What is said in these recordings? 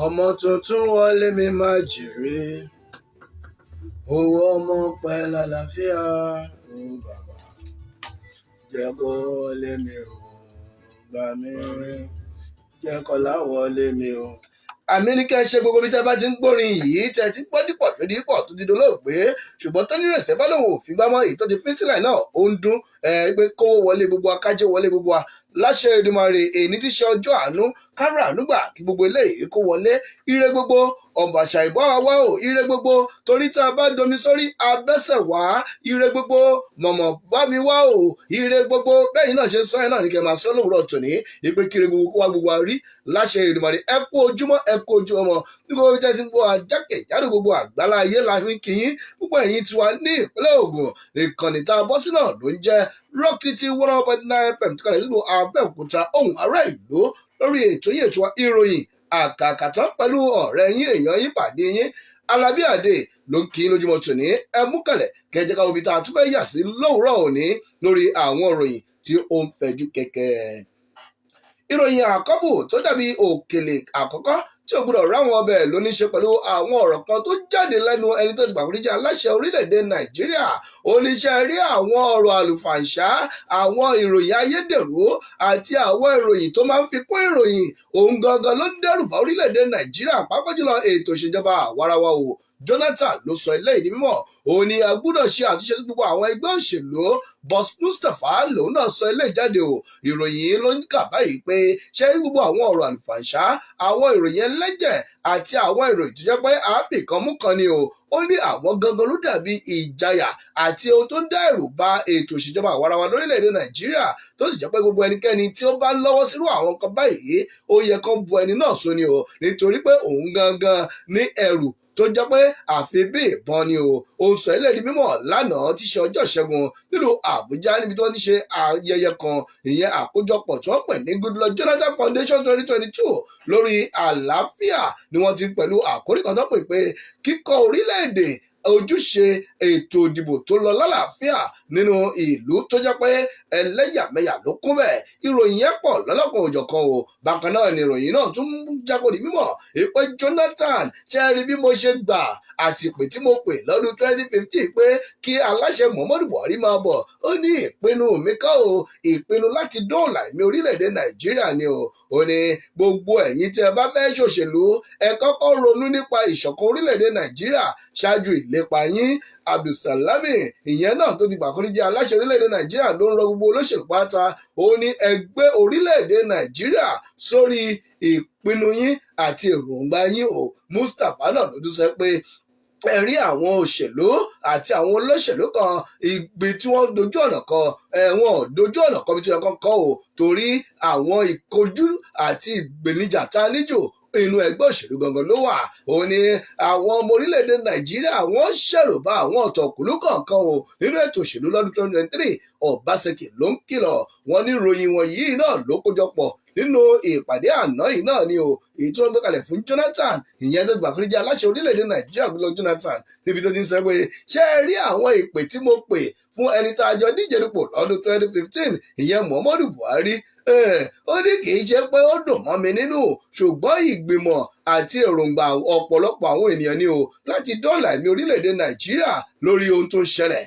ọmọ tuntun wọlé mi máa jèrè owó ọmọ pẹ́ lálàáfíà ó bàbá jẹ́ kó wọlé mi ò gbà mí jẹ́ kọ́lá wọlé mi ò. àmì ní kẹ́ ẹ ṣe gbogbo bí tẹ́ bá ti ń gbórin yìí tẹ́ ti gbọ́ dípọ̀ tó dípọ̀ tó ti dolóògbé ṣùgbọ́n tó nílò ẹ̀sẹ̀ bá lòun ò fi gbámọ́ èyí tó ti fi sílẹ̀ náà ó ń dún pé kówó wọlé gbogbo wa kájé wọlé gbogbo wa láṣẹ Èdùmàrè èyí tí ṣe ọjọ́ àánú kárà ànúgbà kí gbogbo eléyìí kó wọlé ire gbogbo ọ̀bà ṣàìbọ̀ àwa ò ire gbogbo torí tá a bá domi sórí abẹ́sẹ̀ wá ire gbogbo mọ̀mọ́ bá mi wá ò ire gbogbo bẹ́yìn náà ṣe sọ ẹ̀ náà ní kẹ́ máa sọ lówùrọ̀ tòní ìpè kiri gbogbo kó wá gbogbo àrí láṣẹ Èdùmàrè ẹ kú ojúmọ́ ẹ kú ojú ọmọ bí gbogbo jẹ́ ti ń gbọ́ àjákèjádò gbogbo àgbálá ayé la fi ń kíyín gbogbo ẹ̀yin tiwa ní ìpínlẹ̀ Ògùn ìkànnì tá a bọ́ sí náà ló ń jẹ́ Rock City 101.9 FM tí kàlẹ́ sílùú Abẹ́òkúta ohùn ará ìlú lórí ètò yìí ètò ìròyìn àkàkàtàn pẹ̀lú ọ̀rẹ́ yín èèyàn yín pàdé yín Alábíàdé ló ń kí lójúmọ́ tòní ẹ mú kẹlẹ̀ kẹjẹ ká omi tá a tún fẹ́ yà sí lówùúrọ̀ òní lórí àwọn ìròyìn tí ó ń fẹjú kẹ̀kẹ́. ìròyìn àkọ́bù tó dàbí òkèlè àkọ́kọ́ tí ó gbọ́dọ̀ ráwọn ọbẹ̀ ló ní ṣe pẹ̀lú àwọn ọ̀rọ̀ kan tó jáde lẹ́nu ẹni tó ti gbàgbọ́ jẹ́ aláṣẹ orílẹ̀-èdè Nàìjíríà oníṣẹ́ rí àwọn ọ̀rọ̀ àlùfàǹṣá àwọn ìròyìn ayédèrú àti àwọn ìròyìn tó máa ń fi kún ìròyìn òun gangan ló ń dẹ́rù bá orílẹ̀-èdè Nàìjíríà pàápàá jùlọ ètò ìṣèjọba àwarawa o Jonathan ló sọ eléyìí ní mímọ̀ òun ni a gbọ́dọ̀ ṣe àtúnṣe sí gbogbo àwọn ẹgbẹ́ òṣèlú Boss Mustapha lòun náà sọ eléyìí jáde o ìròyìn ló ń kà báyìí pé ṣé gbogbo àwọn ọ̀rọ̀ àlùfàǹṣá àwọn ìròyìn ẹlẹ́jẹ̀ àti àwọn ìròyìn tó jẹ́ pé àáfìkan mú kan ni o ó ní àwọn gangan ló dàbí ìjayà àti ohun tó ń dá ẹ̀rù bá ètò ìṣèjọba àwarawa lórílẹ̀‐èdè Nàìjíríà tó sì jẹ́ pé gbogbo ẹnikẹ́ni tí ó bá ń lọ́wọ́ sírú àwọn nǹkan báyìí ó yẹ kán bu ẹni náà so ni o nítorí pé òun gangan ní ẹ̀rù tó jẹ́ pé àfi bí ìbọn ni o ó sọ eléyìí mímọ̀ lánàá tí ṣe ọjọ́ ìṣẹ́gun nílùú Àbújá níbi tí wọ́n ti ṣe ayẹyẹ kan ìyẹn àkójọpọ̀ tí wọ́n pè ní Goodluck Jonathan Foundation 2022 lórí àlàáfíà ni wọ́n ti pẹ̀lú àkórí kan tó pè pé kíkọ́ orílẹ̀-èdè ojúṣe ètò ìdìbò tó lọ lálàáfíà nínú ìlú tó jẹ́ pé ẹlẹ́yàmẹ̀yà ló kún bẹ́ẹ̀ ìròyìn yẹn pọ̀ lọ́lọ́kan òjọ̀kan o bákan náà ni ìròyìn náà tún jágò ní mímọ̀ ìpè Jonathan ṣe rí bí mo ṣe gbà àti ìpè tí mo pè lọ́dún 2015 pé kí aláṣẹ Muhammadu Buhari máa bọ̀ ó ní ìpinnu mi kọ́ o ìpinnu láti dóòlà ẹ̀mí orílẹ̀-èdè Nàìjíríà ni o ó ní gbogbo ẹ̀yin tí ẹ bá fẹ́ ṣòṣèlú ẹ kọ́kọ́ ronú nípa ìṣọ̀kan orílẹ̀-èdè Nàìjíríà ṣáájú ìlépa yín Abdulsalami ìyẹn náà tó ti gbàkúrí jẹ́ aláṣẹ orílẹ̀-èdè Nàìjíríà ló ń rọ gbogbo olóṣèlú pátá ó ní ẹgbẹ́ orílẹ̀-èdè Nàìjíríà sórí ìpinnu yín àti èròǹgbà yín o Mustapha náà ló tún sọ pé ẹ̀rí àwọn òṣèlú àti àwọn olóṣèlú kan ibi tí wọ́n dojú ọ̀nà kan wọn ò dojú ọ̀nà kan bí tí wọ́n kàn kọ́ o torí àwọn ìkojú àti ìgbènijà tá a níjò inú ẹgbẹ́ òṣèlú gangan ló wà ó ní àwọn ọmọ orílẹ̀-èdè Nàìjíríà wọ́n ṣẹ̀rù bá àwọn ọ̀tọ̀kùlú kọ̀ọ̀kan o nínú ètò òṣèlú lọ́dún 2023 Ọbaṣẹ́kì ló ń kìlọ̀ wọ́n ní ìròyìn wọ̀nyí náà ló kójọpọ̀ nínú ìpàdé àná yìí náà ni o èyí tí wọ́n gbé kalẹ̀ fún Jonathan ìyẹn tó gbàkúrí jẹ́ aláṣẹ orílẹ̀-èdè Nàìjíríà Goodluck Jonathan níbi tó ti ń sọ pé ṣé ẹ rí àwọn ìpè tí mo pè fún ẹni tá a jọ díje dupò lọ́dún 2015 ìyẹn Muhammadu Buhari ó ní kì í ṣe pé ó dùn mọ́ mi nínú ṣùgbọ́n ìgbìmọ̀ àti èròǹgbà ọ̀pọ̀lọpọ̀ àwọn ènìyàn ni o láti dóòlà ẹ̀mí orílẹ̀-èdè Nàìjíríà lórí ohun tó ń ṣẹlẹ̀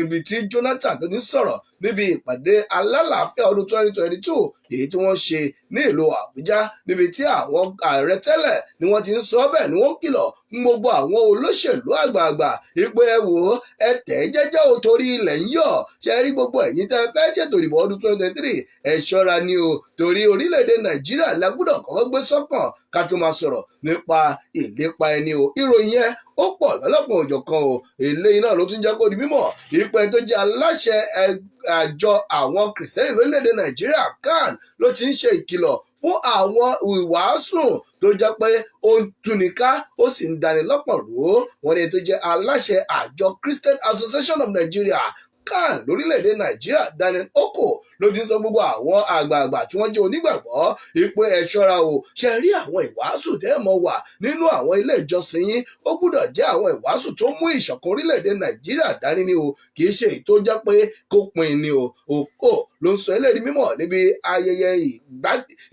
ibi tí Jonathan tó ní sọ̀rọ̀ níbi ìpàdé alálàáfíà ọdún 2022 èyí tí wọ́n ṣe ní ìlú Àbújá níbi tí àwọn ààrẹ tẹ́lẹ̀ ni wọ́n ti ń sọ bẹ́ẹ̀ ni wọ́n kìlọ̀ fún gbogbo àwọn olóṣèlú àgbààgbà ìpè ẹ wò ó ẹ tẹ̀ jẹ́jẹ́ ò torí ilẹ̀ ń yọ̀ ṣe rí gbogbo ẹ̀yin tẹ́ fẹ́ ṣètò ìdìbò ọdún 2023 ẹ ṣọ́ra ni o torí orílẹ̀-èdè Nàìjíríà la gbọ́dọ̀ kọ́kọ́ gbé sọ́kàn ká tó máa sọ̀rọ̀ nípa ìlépa ẹni o ìròyìn yẹn ó pọ̀ lọ́lọ́pọ̀ òjọ̀kan o eléyìí náà ló tún jẹ́ kó di mímọ̀ ìpẹ́ tó jẹ́ aláṣẹ àjọ àwọn kìrìsìtẹ́nì lórílẹ̀‐èdè Nàìjíríà CAN ló ti ń ṣe ìkìlọ̀ fún àwọn ìwàásù tó jẹ́ pé ó ń túnika ó sì ń dani lọ́pọ̀ rú wọn ni tó jẹ́ aláṣẹ àjọ Christian Association of Nigeria CAN lórílẹ̀‐èdè Nàìjíríà Daniel Oko ló ti ń sọ gbogbo àwọn àgbààgbà tí wọ́n jẹ́ onígbàgbọ́ ìpè ẹ ṣọ́ra o ṣe rí àwọn ìwàásù tẹ́ẹ̀mọ́ wà nínú àwọn ilé ìjọsìn yín ó gbúdọ̀ jẹ́ àwọn ìwàásù tó mú ìṣọ̀kan orílẹ̀‐èdè Nàìjíríà dání ni o kì í ṣe èyí tó jẹ́ pé kó pin ni o Oko ló ń sọ eléyìí mímọ̀ níbi ayẹyẹ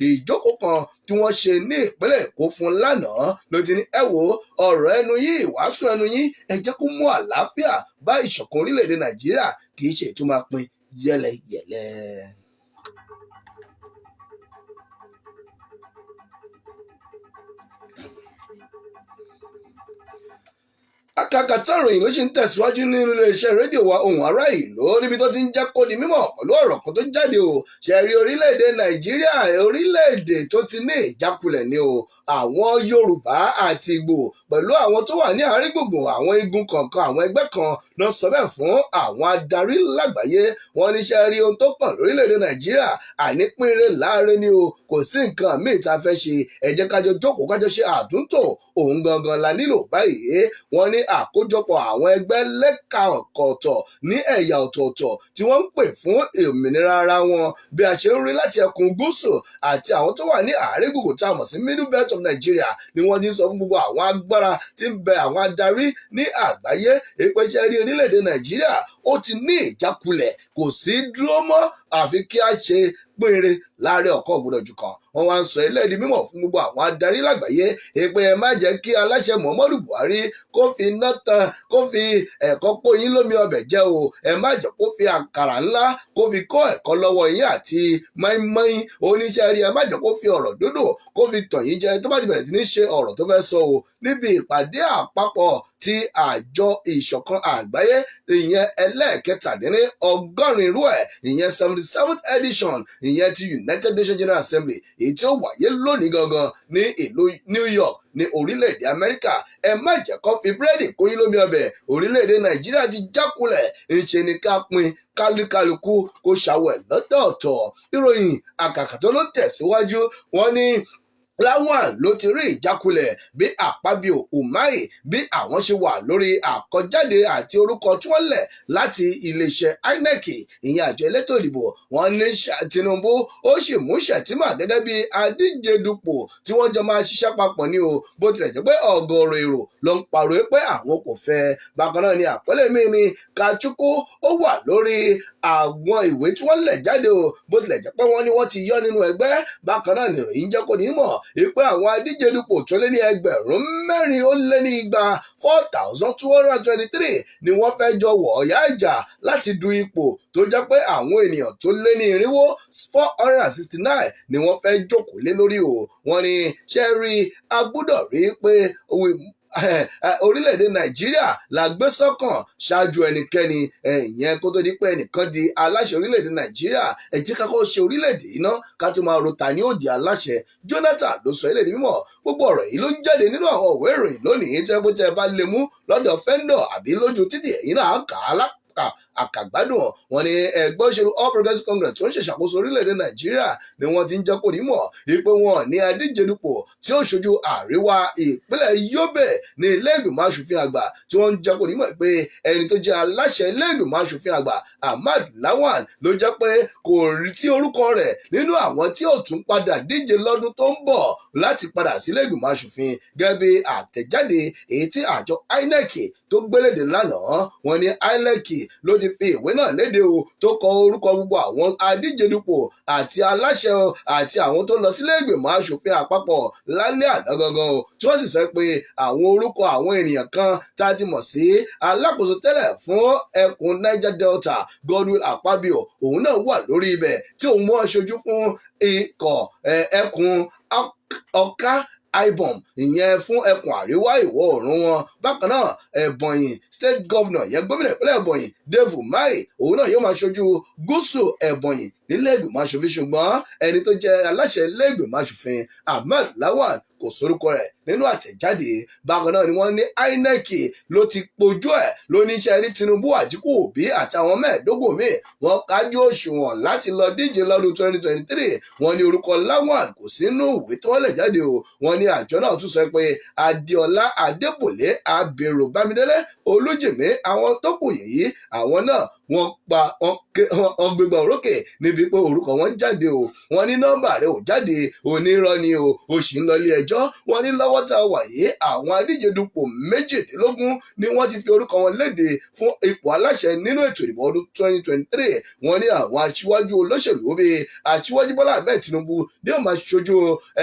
ìjókòó kan tí wọ́n ṣe ní ìpínlẹ̀ Èkó fún lánàá ló ti ní ẹ wo ọ̀rọ̀ ẹnu yín ìwàásù ẹnu yín ẹ jẹ́ kó mú àlàáfíà bá ìṣọ̀kan orílẹ̀-èdè Nàìjíríà kì í ṣe ètò máa pín yẹ́lẹyẹ̀lẹ. AKAAKATAN ìròyìn ló ṣì ń tẹ̀síwájú nínú iléeṣẹ́ rédíò wa Ohùn Ará Ìlú níbi tó ti ń jẹ́ kó di mímọ̀ pẹ̀lú ọ̀rọ̀ kan tó jáde o ṣẹ̀rí orílẹ̀-èdè Nàìjíríà orílẹ̀-èdè tó ti ní ìjákulẹ̀ ni o àwọn Yorùbá àti Igbo pẹ̀lú àwọn tó wà ní àárín gbùngbùn àwọn igun kọ̀ọ̀kan àwọn ẹgbẹ́ kan náà sọ bẹ́ẹ̀ fún àwọn adarí lágbàáyé wọn ní ṣẹ̀rí ohun tó kàn lórílẹ̀-èdè Nàìjíríà ànípínrẹ́ láàrin ni o kò sí nǹkan míì tá a fẹ́ ṣe ẹ jẹ́ kájọ jókòó kájọ ṣe àtúntò òun gangan la nílò báyìí wọn ní àkójọpọ̀ àwọn ẹgbẹ́ lẹ́ka ọ̀tọ̀ọ̀tọ̀ ní ẹ̀yà ọ̀tọ̀ọ̀tọ̀ tí wọ́n ń pè fún òmìnira ara wọn bí a ṣe ń rí láti ẹkùn gúúsù àti àwọn tó wà ní àárín gbùngbùn tá a mọ̀ sí middle belt of Nigeria ni wọ́n ti sọ fún gbogbo àwọn agbára tí ń bẹ àwọn adarí ní àgbáyé ìpèsè rí orílẹ̀-èdè Nàìjíríà ó ti ní ìjákulẹ̀ kò sí dúró mọ́ àfi kí a ṣe péré láàrin ọ̀kan ògbódò jù kan wọ́n wá ń sọ eléyìí di mímọ̀ fún gbogbo àwọn adarí lágbàáyé èpè ẹ má jẹ́ kí aláṣẹ Muhammadu Buhari kó fi iná tan kó fi ẹ̀kọ́ pò yín lómi ọbẹ̀ jẹ́ o ẹ má jẹ́ kó fi àkàrà ńlá kó fi kó ẹ̀kọ́ lọ́wọ́ yín àti mọ́ínmọ́ín oníṣẹ́ rí ẹ má jẹ́ kó fi ọ̀rọ̀ dúdú kó fi tàn yín jẹ tó bá ti bẹ̀rẹ̀ sí ní ṣe ọ̀rọ̀ tó fẹ́ sọ o níbi ìpàdé àpapọ̀ ti àjọ ìṣọ̀kan àgbáyé ìyẹn ẹlẹ́ẹ̀kẹtàdínní ọgọ́rin irú ẹ̀ ìyẹn 77th edition ìyẹn ti United Nations General Assembly èyí tí ó wáyé lónìí gangan ní ìlú New York ní orílẹ̀-èdè Amẹ́ríkà ẹ má jẹ́ kó fi búrẹ́dì kó yín lómi ọbẹ̀ orílẹ̀-èdè Nàìjíríà ti jákulẹ̀ ńṣe ni ká pín kálukú kó ṣàwẹ̀ lọ́tọ̀ọ̀tọ̀ ìròyìn AKAAKATAN ló tẹ̀síwájú wọn ní Lawan ló ti rí ìjákulẹ̀ bí Akpabio Umahi bí àwọn ṣe wà lórí àkọjáde àti orúkọ tí wọ́n lẹ̀ láti iléeṣẹ́ INEC ìyẹn àjọ elétò ìdìbò wọn ní Tinubu ó sì mú Shettima gẹ́gẹ́ bí adíje dupò tí wọ́n jọ máa ṣiṣẹ́ papọ̀ ní o bó tilẹ̀ jẹ́ pé ọ̀gọ̀ọ̀rọ̀ èrò ló ń pariwo pé àwọn kò fẹ́ bákan náà ni àkọlé mi ni Kachukwu ó wà lórí àwọn ìwé tí wọ́n lẹ̀ jáde o bó tilẹ̀ jẹ́ pé wọ́n ní wọ́n ti yọ nínú ẹgbẹ́ bákan náà ni ìròyìn jẹ́ kó ní mọ̀ ìpè àwọn adíje dupò tó lé ní 4,423 ni wọ́n fẹ́ jọ wọ̀ ọ̀yá ìjà láti du ipò tó jẹ́ pé àwọn ènìyàn tó lé ní 469 ni wọ́n fẹ́ jókòó lé lórí o wọ́n ní ṣe rí a gbọ́dọ̀ rí pé orílẹ̀-èdè Nàìjíríà la gbé sọ́kàn ṣáájú ẹnikẹ́ni ìyẹn kó tó di pé ẹnìkan di aláṣẹ orílẹ̀-èdè Nàìjíríà ẹ jẹ́ ká kọ́ ṣe orílẹ̀-èdè iná ká tó máa ro ta ní òdì aláṣẹ Jonathan ló sọ eléyìí mímọ̀ gbogbo ọ̀rọ̀ yìí ló ń jáde nínú àwọn òwe ìròyìn lónìí tó yẹ kó tẹ́ ẹ bá lè mú lọ́dọ̀ fẹ́ńdọ̀ àbí lójú títì ẹ̀yìn náà kà á àkàgbádùn wọn ni ẹgbẹ́ òṣèlú All Progressives Congress tó ń ṣe ṣàkóso orílẹ̀-èdè Nàìjíríà ni wọ́n ti ń jẹ́ kó nímọ̀ wípé wọn ní adíje dupò tí ó ṣojú àríwá ìpínlẹ̀ Yobe ní ilé ìgbìmọ̀ aṣòfin àgbà tí wọ́n ń jẹ́ kó nímọ̀ pé ẹni tó jẹ́ aláṣẹ ilé ìgbìmọ̀ aṣòfin àgbà Ahmad Lawan ló jẹ́ pé kò rí tí orúkọ rẹ̀ nínú àwọn tí ó tún padà díje lọ́dún tó ń bọ̀ láti padà sí ilé ìgbìmọ̀ aṣòfin gẹ́gẹ́ bí àtẹ̀jáde èyí tí àjọ INEC tó gbéléde lánàá wọn ní INEC ló ti fi ìwé náà léde o tó kọ orúkọ gbogbo àwọn adíje dupò àti aláṣẹ àti àwọn tó lọ sílé ìgbìmọ̀ aṣòfin àpapọ̀ lálẹ́ àná gangan o tí wọ́n sì sọ pé àwọn orúkọ àwọn ènìyàn kan tá a ti mọ̀ sí alákòóso tẹ́lẹ̀ fún ẹkùn Niger Delta Godwin Akpabio òun náà wà lórí ibẹ̀ tí òun mú aṣojú fún ikọ̀ ẹkùn Ọ̀ká IBOM ìyẹn fún ẹkùn àríwá ìwọ̀ oòrùn wọn bákan náà Ebonyi state governor yẹn gómìnà ìpínlẹ̀ Ebonyi Dave Umahi òun náà yóò máa ṣojú gúúsù Ebonyi nílé ìgbìmọ̀ aṣòfin ṣùgbọ́n ẹni tó jẹ́ aláṣẹ ilé ìgbìmọ̀ aṣòfin Ahmad Lawan kò sórúkọ rẹ̀ nínú àtẹ̀jáde bákan náà ni wọ́n ní INEC ló ti pojú ẹ̀ ló ní iṣẹ́ rí Tinubu Àtíkù Òbí àtàwọn mẹ́ẹ̀ẹ́dógún míì wọ́n kájú òṣùwọ̀n láti lọ díje lọ́dún 2023 wọ́n ní orúkọ Lawan kò sínú ìwé tí wọ́n lẹ̀ jáde o wọ́n ní àjọ náà tún sọ pé Adéọlá Adébòlé Abèrò Bámidélé Olújìmí àwọn tó kù yìí àwọn náà wọ́n ọgbẹgbà òrókè níbi pé orúkọ wọn jáde o, wọ́n ní nọ́mbà rẹ̀ ò jáde, onírọ́ ni o sì ń lọ ilé ẹjọ́. Wọ́n ní lọ́wọ́ tá a wà yìí àwọn adíje dupò 18 ni wọ́n ti fi orúkọ wọn léde fún ipò aláṣẹ nínú ètò ìdìbò ọdún 2023. Wọ́n ní àwọn aṣíwájú olóṣèlú bíi aṣíwájú Bọ́lá Ahmed Tinubu ní ó máa ṣojú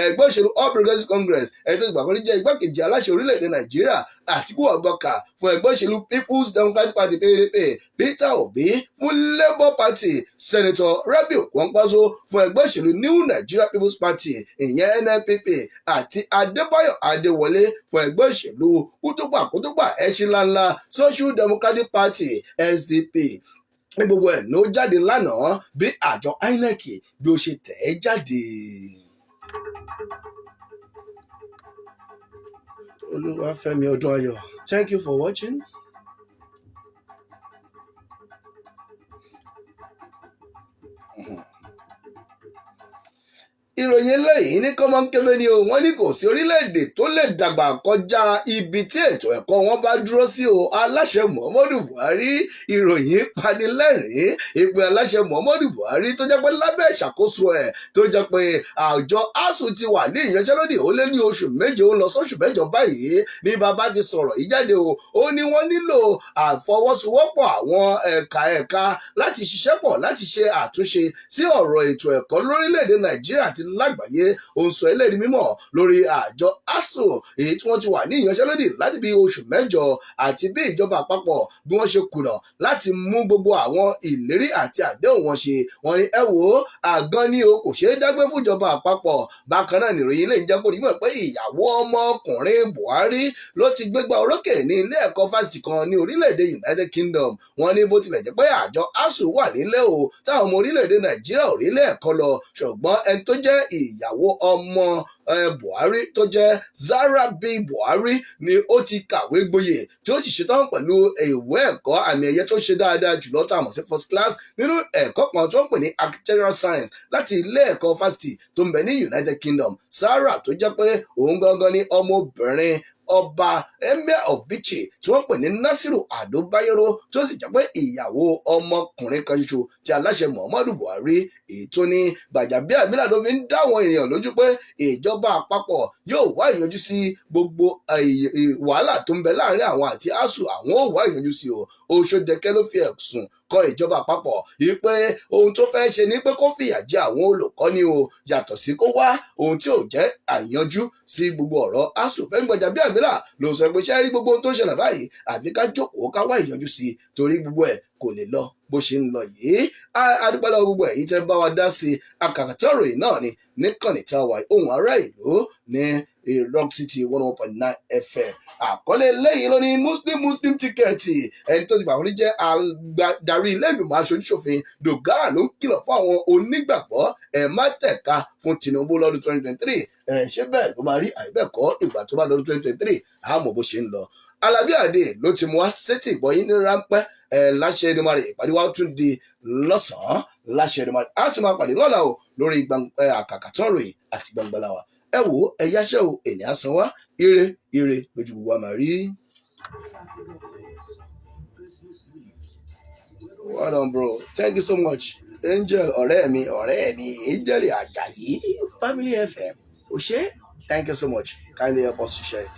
ẹgbẹ́ òṣèlú All Progressives Congress, ẹni tó ti gbàgbọ́ jẹ́ igbákejì aláṣẹ orílẹ̀-èdè Nàìjíríà, Àtíkù Abubakar fún ẹgbẹ́ òṣèlú People's Democratic Party PDP, Peter Obi fún Labour Party, Senator Rabiu Kwankwaso fún ẹgbẹ́ òṣèlú New Nigeria People's Party ìyẹn NNPP, àti Adébáyọ̀ Adéwọlé fún ẹgbẹ́ òṣèlú kútùpà ẹṣin ńláńlá Social Democratic Party SDP. Ní gbogbo ẹ̀ ló jáde lánàá bí àjọ INEC bí ó ṣe tẹ̀ ẹ́ jáde. Olúwafẹ́mi Ọdúnayọ̀, thank you for watching. Ìròyìn eléyìí ní kọ́mọ́nkébé ni o, wọ́n ní kò sí orílẹ̀-èdè tó lè dàgbà kọjá ibi tí ètò ẹ̀kọ́ wọn bá dúró sí o. Aláṣẹ Muhammadu Buhari, ìròyìn panilẹ́rìn-ín ìpè aláṣẹ Muhammadu Buhari tó jẹ́ pé lábẹ́ ìṣàkóso ẹ̀ tó jẹ́ pé àjọ ASUU ti wà ní ìyanṣẹ́lódì ó lé ní oṣù méje ó lọ sóṣù mẹ́jọ báyìí ní bàbá ti sọ̀rọ̀ yìí jáde o. Ó ní wọ́n nílò àfọwọ́sowọ́pọ̀ àwọn ẹ̀ka láti ṣiṣẹ́ pọ̀ láti ṣe àtúnṣe sí ọ̀rọ̀ ètò ẹ̀kọ́ lórílẹ̀-èdè Nàìjíríà àti lágbàáyé. Ó ń sọ eléyìí mímọ̀ lórí àjọ ASUU èyí tí wọ́n ti wà ní ìyanṣẹ́lódì láti bí oṣù mẹ́jọ àti bí ìjọba àpapọ̀ bí wọ́n ṣe kùnà láti mú gbogbo àwọn ìlérí àti àdéhùn wọn ṣe. Wọ́n ní ẹ wò ó àgàn ni o, kò ṣeé dágbé fún ìjọba àpapọ̀. Bákan náà nìròyìn lè ń jẹ́ kó rí mọ̀ pé ìyàwó ọmọkùnrin Buhari ló ti gbégbá orókè ní ilé ẹ̀kọ́ fásitì kan ní orílẹ̀-èdè United Kingdom. Wọ́n ní bó tilẹ̀ jẹ́ pé àjọ ASUU wà nílé o táwọn ọmọ orílẹ̀-èdè Nàìjíríà ò rí ilé ẹ̀kọ́ lọ, ṣùgbọ́n ẹni tó jẹ́ ìyàwó ọmọ Buhari tó jẹ́ Zara B. Buhari ni ó ti kàwé gboyè tí ó sì ṣetán pẹ̀lú ìwé ẹ̀kọ́ àmì ẹ̀yẹ tó ṣe dáadáa jùlọ tá a mọ̀ sí first class nínú ẹ̀kọ́ kan tó ń pè ní architectural science láti ilé ẹ̀kọ́ fásitì tó ń bẹ ní United Kingdom. Zara tó jẹ́ pé òun gangan ni ọmọbìnrin ọba Emir of Bichi tí wọ́n pè ní Nasiru Ado Bayero tó sì jẹ́ pé ìyàwó ọmọkùnrin kan ṣoṣo tí aláṣẹ Muhammadu Buhari èyí tó ní Gbajabiamila ló fi ń dáwọn èèyàn lójú pé ìjọba àpapọ̀ yóò wá ìyanjú sí gbogbo wàhálà tó ń bẹ láàrin àwọn àti ASUU, àwọn ò wá ìyanjú sí o. Oṣodẹkẹ ló fi ẹ̀sùn kọ ìjọba àpapọ̀ yìí pé ohun tó fẹ́ ṣe ni pé kó fìyà jẹ àwọn olùkọ́ni o, yàtọ̀ sí kó wá ohun tí ò jẹ́ àyanjú sí gbogbo ọ̀rọ̀ ASUU. Fẹ́mi Gbajabiamila ló sọ pé ṣé rí gbogbo ohun tó ń ṣẹlẹ̀ báyìí àfi ká jókòó ká wá ìyanjú sí torí gbogbo ẹ̀ kò lè lọ bó ṣe ń lọ yìí. Adúpẹ́lẹ́ gbogbo ẹ̀yin tẹ́ bá wa dá sí AKAAKATAN ìròyìn náà ni níkànnì tá a wà ohùn ará ìlú ní Rock City 101.9 FM. Àkọlé lẹ́yìn ló ní Muslim tíkẹ́ẹ̀tì. Ẹni tó ti gbà wọ́n jẹ́ adarí ilé ìgbìmọ̀ aṣojú-ṣòfin Dogara ló ń kìlọ̀ fún àwọn onígbàgbọ́ ẹ̀ má tẹ̀ka fún Tinubu lọ́dún 2023. Ṣé bẹ́ẹ̀ ló máa rí àìbẹ́ẹ̀kọ́ ìgbà tó bá lọ́dún 2023 àmọ́ bó ṣe ń lọ. ALABIADE ló ti mú wá sétí ìgbọ́yín ní ráńpẹ́ láṣẹ Èdùmàrè. Ìpàdé wa tún di lọ́sàn-án láṣẹ Èdùmàrè. A tún máa pàdé lọ́la o lórí AKAAKATAN ìròyìn àti Gbangbala wa. Ẹ wò ó ẹ yáṣẹ́ o ènìyàn san wá ire lójú gbogbo wa máa rí. Well done, bro. Thank you so much. Angel ọ̀rẹ́ mi Angel Ajayi Family FM. Thank you so much. Kindly help us to share it.